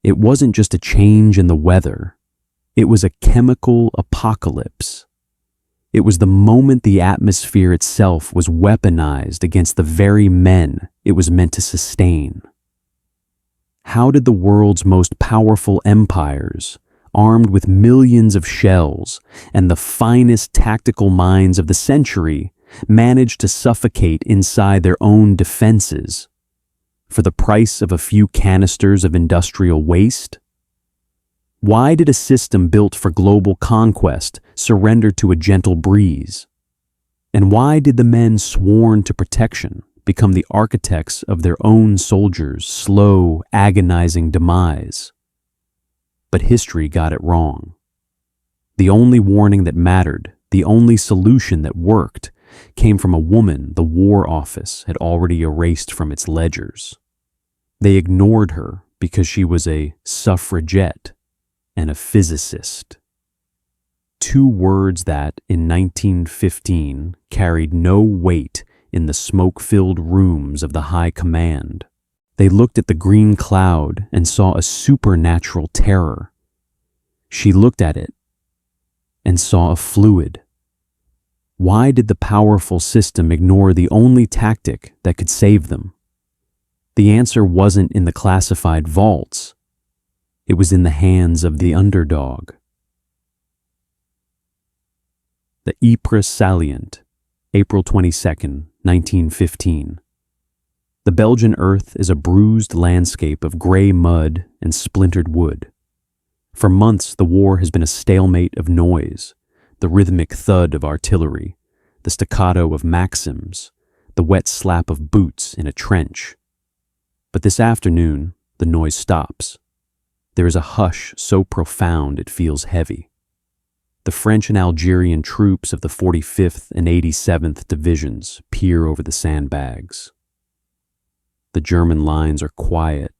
It wasn't just a change in the weather. It was a chemical apocalypse. It was the moment the atmosphere itself was weaponized against the very men it was meant to sustain. How did the world's most powerful empires, armed with millions of shells and the finest tactical minds of the century, manage to suffocate inside their own defenses for the price of a few canisters of industrial waste? Why did a system built for global conquest surrender to a gentle breeze? And why did the men sworn to protection become the architects of their own soldiers' slow, agonizing demise? But history got it wrong. The only warning that mattered, the only solution that worked, came from a woman the War Office had already erased from its ledgers. They ignored her because she was a suffragette and a physicist. Two words that, in 1915, carried no weight in the smoke-filled rooms of the High Command. They looked at the green cloud and saw a supernatural terror. She looked at it and saw a fluid. Why did the powerful system ignore the only tactic that could save them? The answer wasn't in the classified vaults. It was in the hands of the underdog. The Ypres Salient, April 22, 1915. The Belgian earth is a bruised landscape of gray mud and splintered wood. For months, the war has been a stalemate of noise, the rhythmic thud of artillery, the staccato of Maxims, the wet slap of boots in a trench. But this afternoon, the noise stops. There is a hush so profound it feels heavy. The French and Algerian troops of the 45th and 87th Divisions peer over the sandbags. The German lines are quiet,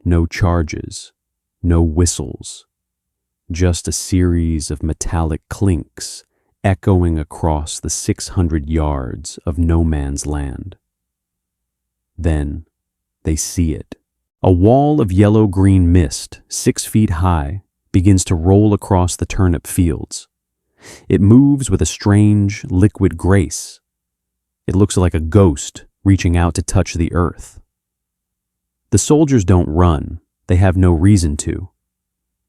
no charges, no whistles, just a series of metallic clinks echoing across the 600 yards of no man's land. Then they see it. A wall of yellow-green mist, 6 feet high, begins to roll across the turnip fields. It moves with a strange, liquid grace. It looks like a ghost reaching out to touch the earth. The soldiers don't run. They have no reason to.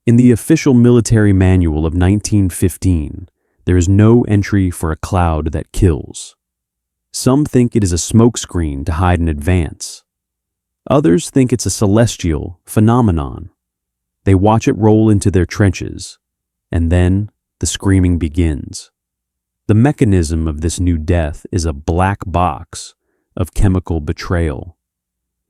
In the official military manual of 1915, there is no entry for a cloud that kills. Some think it is a smokescreen to hide an advance. Others think it's a celestial phenomenon. They watch it roll into their trenches, and then the screaming begins. The mechanism of this new death is a black box of chemical betrayal.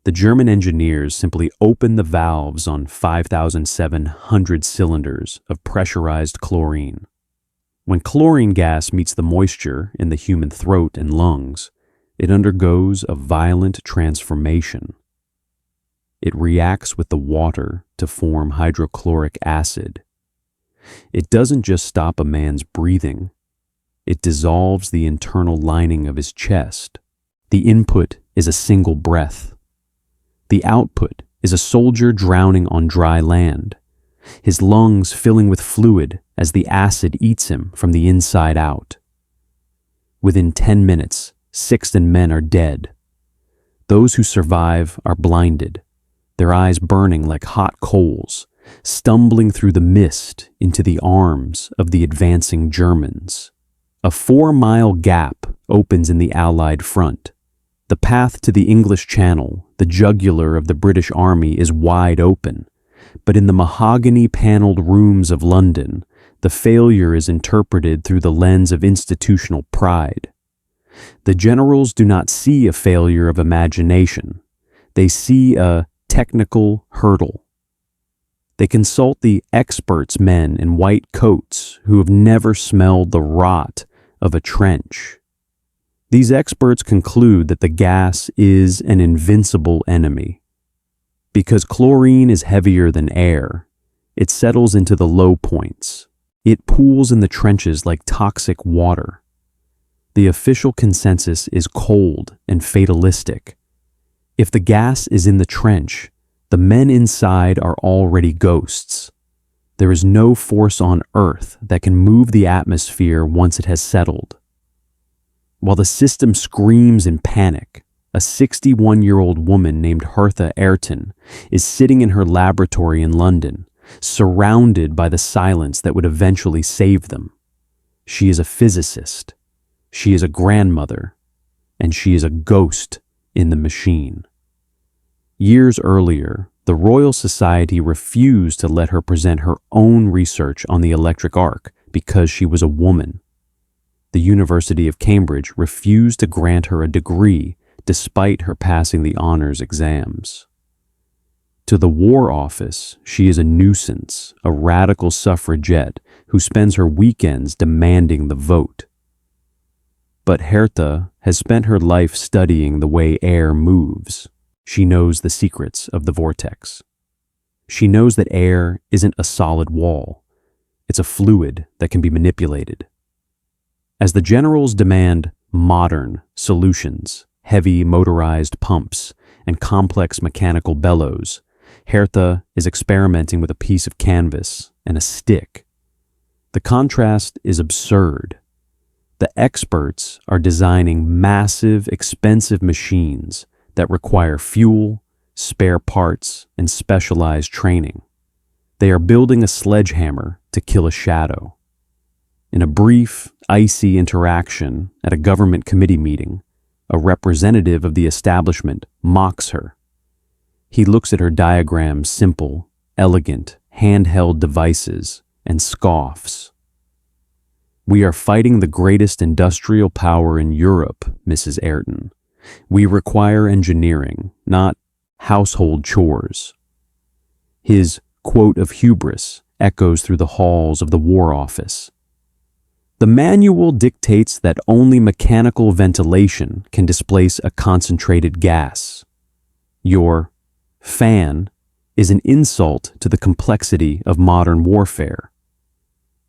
The German engineers simply open the valves on 5,700 cylinders of pressurized chlorine. When chlorine gas meets the moisture in the human throat and lungs, it undergoes a violent transformation. It reacts with the water to form hydrochloric acid. It doesn't just stop a man's breathing. It dissolves the internal lining of his chest. The input is a single breath. The output is a soldier drowning on dry land, his lungs filling with fluid as the acid eats him from the inside out. Within 10 minutes, 6 men are dead. Those who survive are blinded, their eyes burning like hot coals, stumbling through the mist into the arms of the advancing Germans. A 4-mile gap opens in the Allied front. The path to the English Channel, the jugular of the British Army, is wide open, but in the mahogany-paneled rooms of London, the failure is interpreted through the lens of institutional pride. The generals do not see a failure of imagination. They see a technical hurdle. They consult the experts men in white coats who have never smelled the rot of a trench. These experts conclude that the gas is an invincible enemy. Because chlorine is heavier than air, it settles into the low points. It pools in the trenches like toxic water. The official consensus is cold and fatalistic. If the gas is in the trench, The men inside are already ghosts. There is no force on Earth that can move the atmosphere once it has settled. While the system screams in panic, a 61-year-old woman named Hertha Ayrton is sitting in her laboratory in London, surrounded by the silence that would eventually save them. She is a physicist, she is a grandmother, and she is a ghost in the machine. Years earlier, the Royal Society refused to let her present her own research on the electric arc because she was a woman. The University of Cambridge refused to grant her a degree despite her passing the honors exams. To the War Office, she is a nuisance, a radical suffragette who spends her weekends demanding the vote. But Hertha has spent her life studying the way air moves. She knows the secrets of the vortex. She knows that air isn't a solid wall. It's a fluid that can be manipulated. As the generals demand modern solutions, heavy motorized pumps, and complex mechanical bellows, Hertha is experimenting with a piece of canvas and a stick. The contrast is absurd. The experts are designing massive, expensive machines that require fuel, spare parts, and specialized training. They are building a sledgehammer to kill a shadow. In a brief, icy interaction at a government committee meeting, a representative of the establishment mocks her. He looks at her diagram's simple, elegant, handheld devices and scoffs. "We are fighting the greatest industrial power in Europe, Mrs. Ayrton. We require engineering, not household chores." His quote of hubris echoes through the halls of the War Office. The manual dictates that only mechanical ventilation can displace a concentrated gas. Your fan is an insult to the complexity of modern warfare.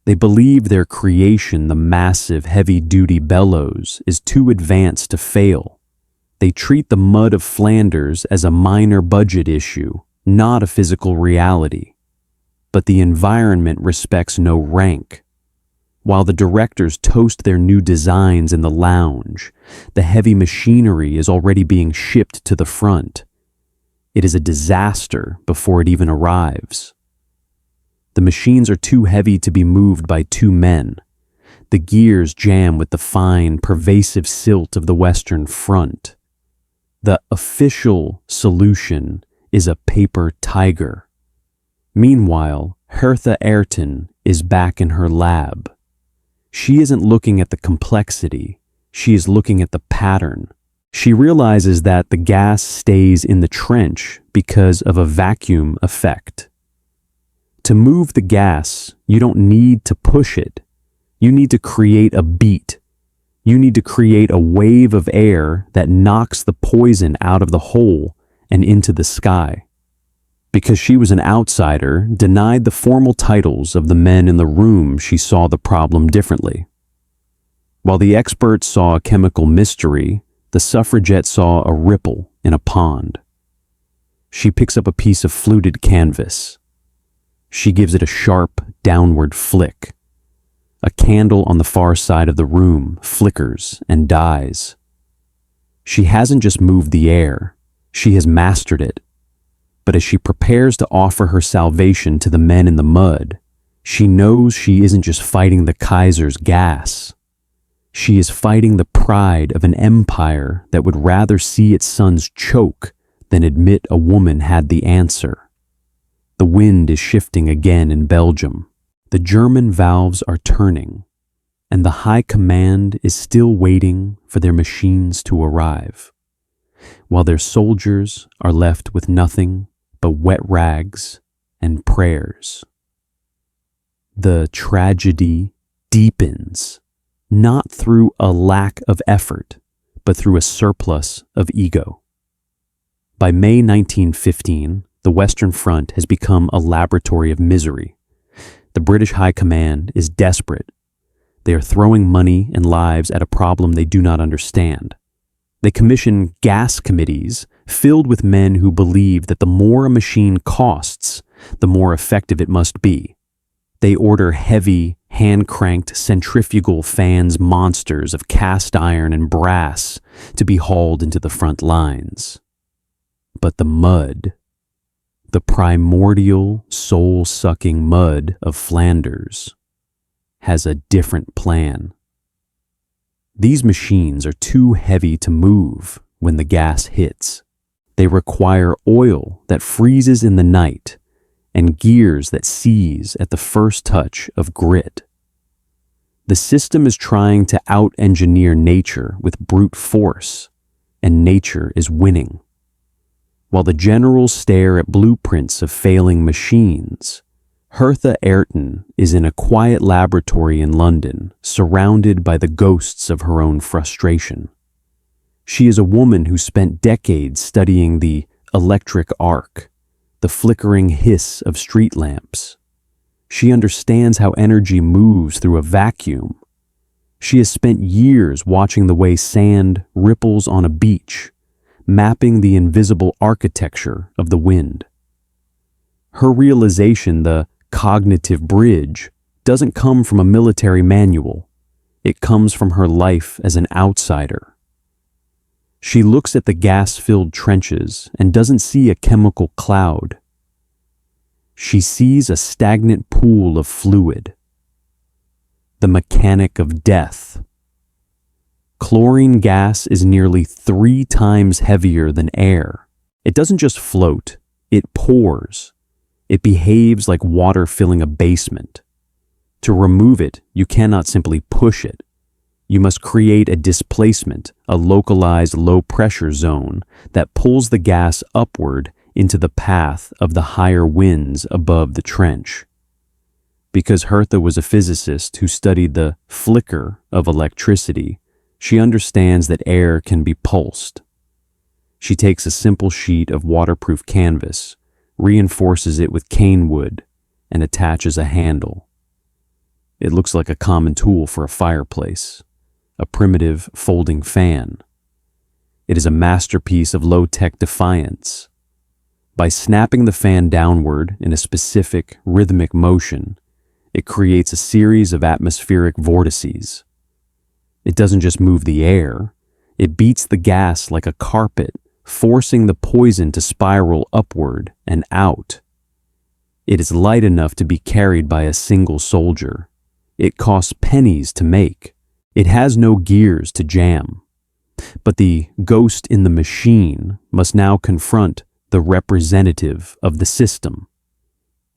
They believe their creation, the massive, heavy-duty bellows, is too advanced to fail. They treat the mud of Flanders as a minor budget issue, not a physical reality. But the environment respects no rank. While the directors toast their new designs in the lounge, the heavy machinery is already being shipped to the front. It is a disaster before it even arrives. The machines are too heavy to be moved by two men. The gears jam with the fine, pervasive silt of the Western Front. The official solution is a paper tiger. Meanwhile, Hertha Ayrton is back in her lab. She isn't looking at the complexity, she is looking at the pattern. She realizes that the gas stays in the trench because of a vacuum effect. To move the gas, you don't need to push it. You need to create a beat. You need to create a wave of air that knocks the poison out of the hole and into the sky. Because she was an outsider, denied the formal titles of the men in the room, she saw the problem differently. While the experts saw a chemical mystery, the suffragette saw a ripple in a pond. She picks up a piece of fluted canvas. She gives it a sharp, downward flick. A candle on the far side of the room flickers and dies. She hasn't just moved the air, she has mastered it. But as she prepares to offer her salvation to the men in the mud, she knows she isn't just fighting the Kaiser's gas. She is fighting the pride of an empire that would rather see its sons choke than admit a woman had the answer. The wind is shifting again in Belgium. The German valves are turning, and the High Command is still waiting for their machines to arrive, while their soldiers are left with nothing but wet rags and prayers. The tragedy deepens, not through a lack of effort, but through a surplus of ego. By May 1915, the Western Front has become a laboratory of misery. The British High Command is desperate. They are throwing money and lives at a problem they do not understand. They commission gas committees filled with men who believe that the more a machine costs, the more effective it must be. They order heavy, hand-cranked centrifugal fans monsters of cast iron and brass to be hauled into the front lines. But the mud, the primordial, soul-sucking mud of Flanders, has a different plan. These machines are too heavy to move when the gas hits. They require oil that freezes in the night and gears that seize at the first touch of grit. The system is trying to out-engineer nature with brute force, and nature is winning. While the generals stare at blueprints of failing machines, Hertha Ayrton is in a quiet laboratory in London, surrounded by the ghosts of her own frustration. She is a woman who spent decades studying the electric arc, the flickering hiss of street lamps. She understands how energy moves through a vacuum. She has spent years watching the way sand ripples on a beach, mapping the invisible architecture of the wind. Her realization, the cognitive bridge, doesn't come from a military manual. It comes from her life as an outsider. She looks at the gas-filled trenches and doesn't see a chemical cloud. She sees a stagnant pool of fluid. The mechanic of death. Chlorine gas is nearly 3 times heavier than air. It doesn't just float, it pours. It behaves like water filling a basement. To remove it, you cannot simply push it. You must create a displacement, a localized low-pressure zone that pulls the gas upward into the path of the higher winds above the trench. Because Hertha was a physicist who studied the flicker of electricity, she understands that air can be pulsed. She takes a simple sheet of waterproof canvas, reinforces it with cane wood, and attaches a handle. It looks like a common tool for a fireplace, a primitive folding fan. It is a masterpiece of low-tech defiance. By snapping the fan downward in a specific rhythmic motion, it creates a series of atmospheric vortices. It doesn't just move the air, it beats the gas like a carpet, forcing the poison to spiral upward and out. It is light enough to be carried by a single soldier. It costs pennies to make. It has no gears to jam. But the ghost in the machine must now confront the representative of the system.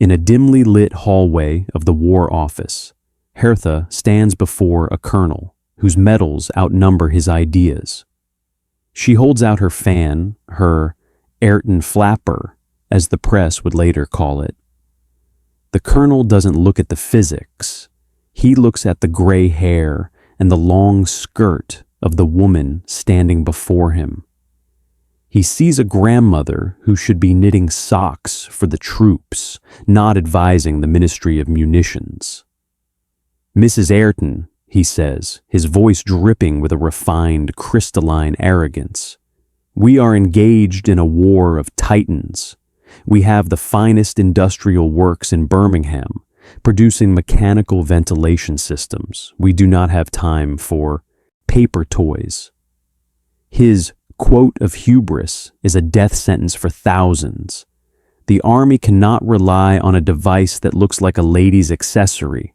In a dimly lit hallway of the War Office, Hertha stands before a colonel whose medals outnumber his ideas. She holds out her fan, her Ayrton flapper, as the press would later call it. The colonel doesn't look at the physics. He looks at the gray hair and the long skirt of the woman standing before him. He sees a grandmother who should be knitting socks for the troops, not advising the Ministry of Munitions. "Mrs. Ayrton," he says, his voice dripping with a refined, crystalline arrogance, "we are engaged in a war of titans. We have the finest industrial works in Birmingham, producing mechanical ventilation systems. We do not have time for paper toys." His quote of hubris is a death sentence for thousands. The army cannot rely on a device that looks like a lady's accessory.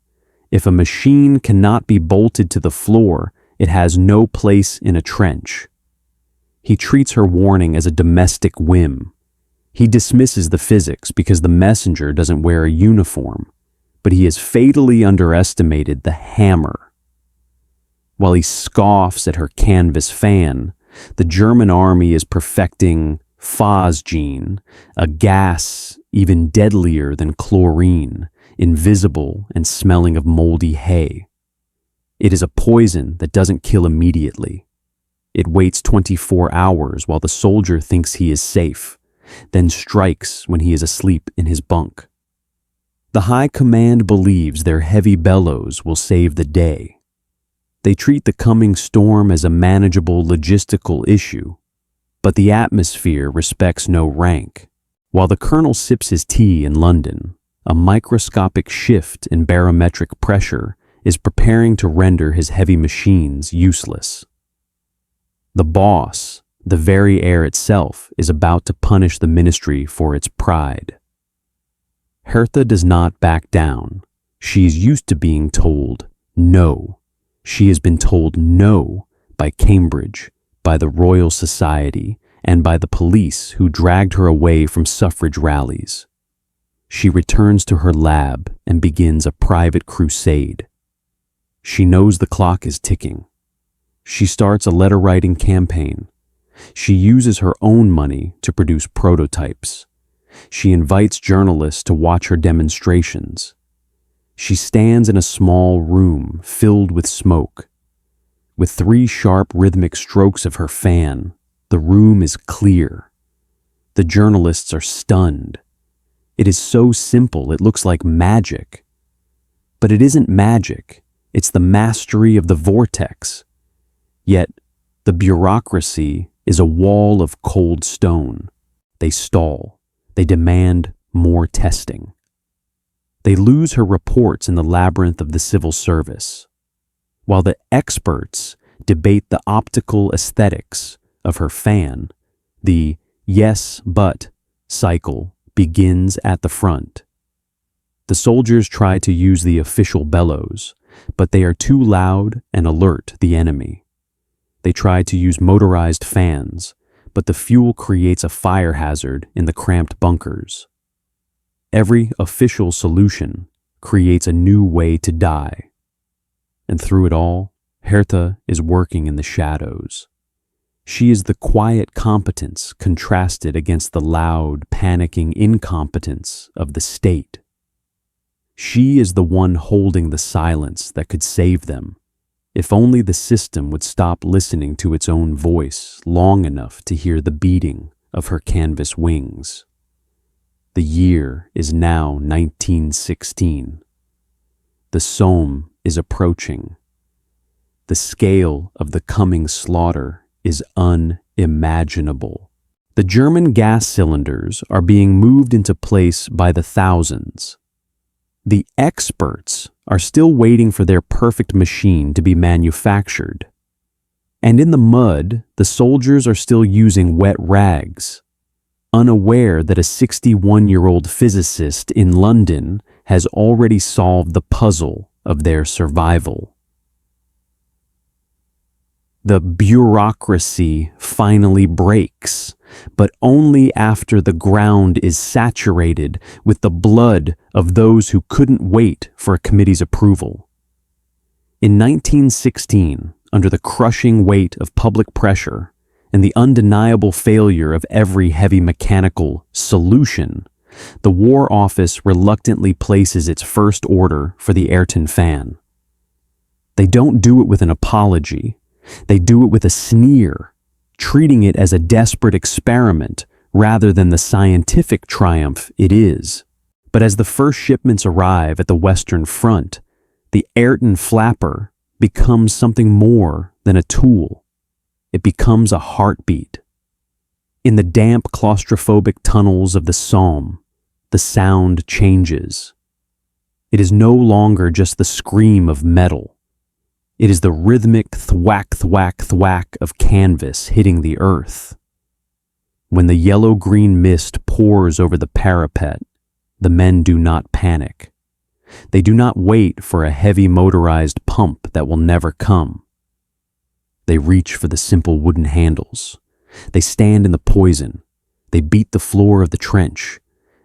If a machine cannot be bolted to the floor, it has no place in a trench. He treats her warning as a domestic whim. He dismisses the physics because the messenger doesn't wear a uniform, but he has fatally underestimated the hammer. While he scoffs at her canvas fan, the German army is perfecting phosgene, a gas even deadlier than chlorine, invisible and smelling of moldy hay. It is a poison that doesn't kill immediately. It waits 24 hours while the soldier thinks he is safe, then strikes when he is asleep in his bunk. The high command believes their heavy bellows will save the day. They treat the coming storm as a manageable logistical issue. But the atmosphere respects no rank. While the colonel sips his tea in London, a microscopic shift in barometric pressure is preparing to render his heavy machines useless. The boss, the very air itself, is about to punish the ministry for its pride. Hertha does not back down. She is used to being told no. She has been told no by Cambridge, by the Royal Society, and by the police who dragged her away from suffrage rallies. She returns to her lab and begins a private crusade. She knows the clock is ticking. She starts a letter-writing campaign. She uses her own money to produce prototypes. She invites journalists to watch her demonstrations. She stands in a small room filled with smoke. With 3 sharp rhythmic strokes of her fan, the room is clear. The journalists are stunned. It is so simple it looks like magic. But it isn't magic. It's the mastery of the vortex. Yet, the bureaucracy is a wall of cold stone. They stall. They demand more testing. They lose her reports in the labyrinth of the civil service. While the experts debate the optical aesthetics of her fan, the yes, but cycle begins at the front. The soldiers try to use the official bellows, but they are too loud and alert the enemy. They try to use motorized fans, but the fuel creates a fire hazard in the cramped bunkers. Every official solution creates a new way to die. And through it all, Hertha is working in the shadows. She is the quiet competence contrasted against the loud, panicking incompetence of the state. She is the one holding the silence that could save them, if only the system would stop listening to its own voice long enough to hear the beating of her canvas wings. The year is now 1916. The Somme is approaching. The scale of the coming slaughter is unimaginable. The German gas cylinders are being moved into place by the thousands. The experts are still waiting for their perfect machine to be manufactured. And in the mud, the soldiers are still using wet rags, unaware that a 61-year-old physicist in London has already solved the puzzle of their survival. The bureaucracy finally breaks, but only after the ground is saturated with the blood of those who couldn't wait for a committee's approval. In 1916, under the crushing weight of public pressure and the undeniable failure of every heavy mechanical solution, the War Office reluctantly places its first order for the Ayrton Fan. They don't do it with an apology. They do it with a sneer, treating it as a desperate experiment rather than the scientific triumph it is. But as the first shipments arrive at the Western Front, the Ayrton flapper becomes something more than a tool. It becomes a heartbeat. In the damp, claustrophobic tunnels of the Somme, the sound changes. It is no longer just the scream of metal. It is the rhythmic thwack, thwack, thwack of canvas hitting the earth. When the yellow-green mist pours over the parapet, the men do not panic. They do not wait for a heavy motorized pump that will never come. They reach for the simple wooden handles. They stand in the poison. They beat the floor of the trench,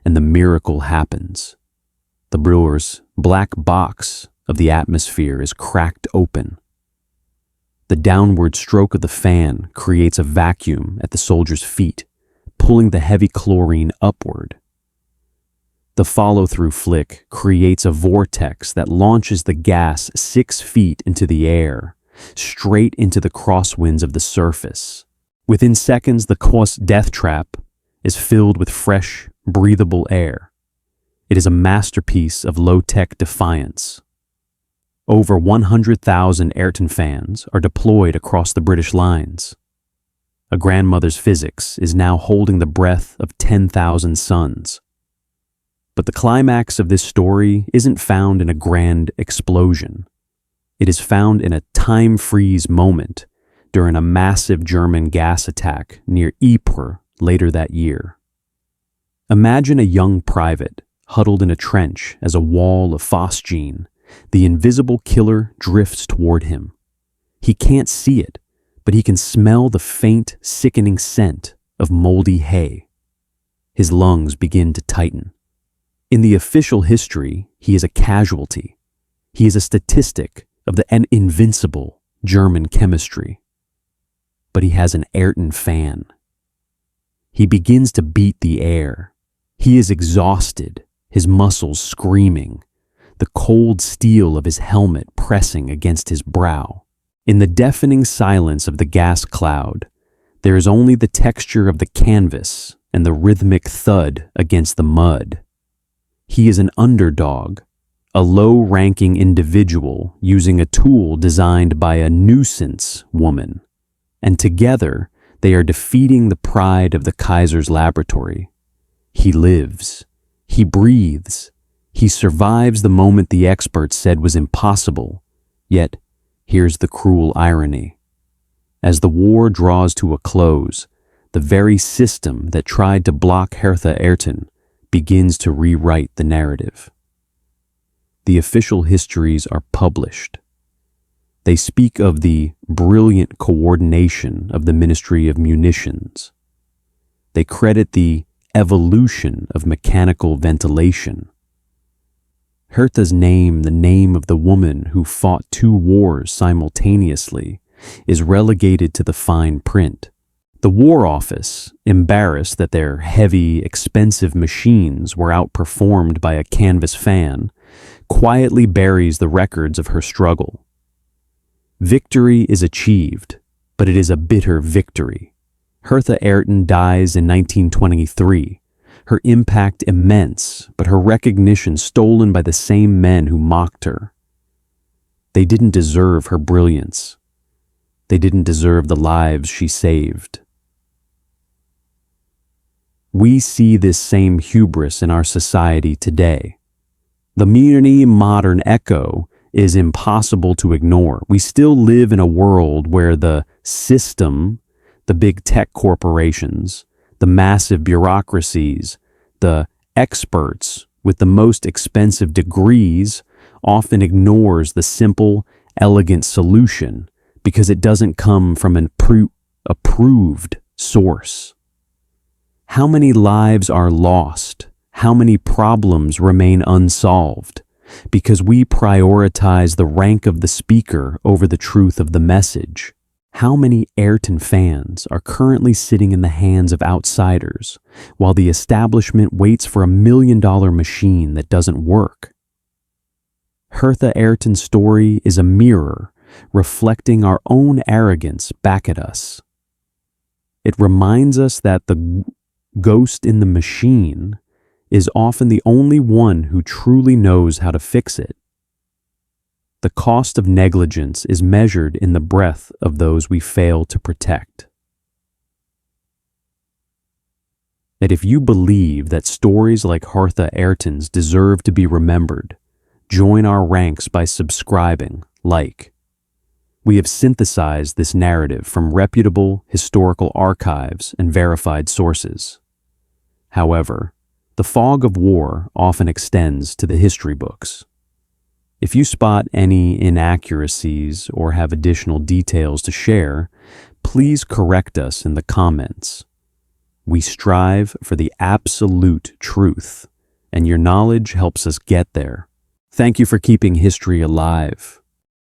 and the miracle happens. The brewer's black box of the atmosphere is cracked open. The downward stroke of the fan creates a vacuum at the soldier's feet, pulling the heavy chlorine upward. The follow-through flick creates a vortex that launches the gas 6 feet into the air, straight into the crosswinds of the surface. Within seconds, the Kos death trap is filled with fresh, breathable air. It is a masterpiece of low-tech defiance. Over 100,000 Ayrton fans are deployed across the British lines. a grandmother's physics, is now holding the breath of 10,000 sons. But the climax of this story isn't found in a grand explosion. It is found in a time freeze moment during a massive German gas attack near Ypres later that year. Imagine a young private huddled in a trench as a wall of phosgene, the invisible killer, drifts toward him. He can't see it, but he can smell the faint, sickening scent of moldy hay. His lungs begin to tighten. In the official history, he is a casualty. He is a statistic of the invincible German chemistry. But he has an Ayrton Fan. He begins to beat the air. He is exhausted, his muscles screaming, the cold steel of his helmet pressing against his brow. In the deafening silence of the gas cloud, there is only the texture of the canvas and the rhythmic thud against the mud. He is an underdog, a low-ranking individual using a tool designed by a nuisance woman, and together they are defeating the pride of the Kaiser's laboratory. He lives. He breathes. He survives the moment the experts said was impossible. Yet, here's the cruel irony. As the war draws to a close, the very system that tried to block Hertha Ayrton begins to rewrite the narrative. The official histories are published. They speak of the brilliant coordination of the Ministry of Munitions. They credit the evolution of mechanical ventilation. Hertha's name, the name of the woman who fought 2 wars simultaneously, is relegated to the fine print. The War Office, embarrassed that their heavy, expensive machines were outperformed by a canvas fan, quietly buries the records of her struggle. Victory is achieved, but it is a bitter victory. Hertha Ayrton dies in 1923, her impact immense, but her recognition stolen by the same men who mocked her. They didn't deserve her brilliance. They didn't deserve the lives she saved. We see this same hubris in our society today. The modern echo is impossible to ignore. We still live in a world where the system, the big tech corporations, the massive bureaucracies, the experts with the most expensive degrees often ignores the simple, elegant solution because it doesn't come from an approved source. How many lives are lost? How many problems remain unsolved because we prioritize the rank of the speaker over the truth of the message? How many Ayrton fans are currently sitting in the hands of outsiders while the establishment waits for $1 million machine that doesn't work? Hertha Ayrton's story is a mirror reflecting our own arrogance back at us. It reminds us that the ghost in the machine is often the only one who truly knows how to fix it. The cost of negligence is measured in the breath of those we fail to protect. That if you believe that stories like Hertha Ayrton's deserve to be remembered, join our ranks by subscribing, like. We have synthesized this narrative from reputable historical archives and verified sources. However, the fog of war often extends to the history books. If you spot any inaccuracies or have additional details to share, please correct us in the comments. We strive for the absolute truth, and your knowledge helps us get there. Thank you for keeping history alive.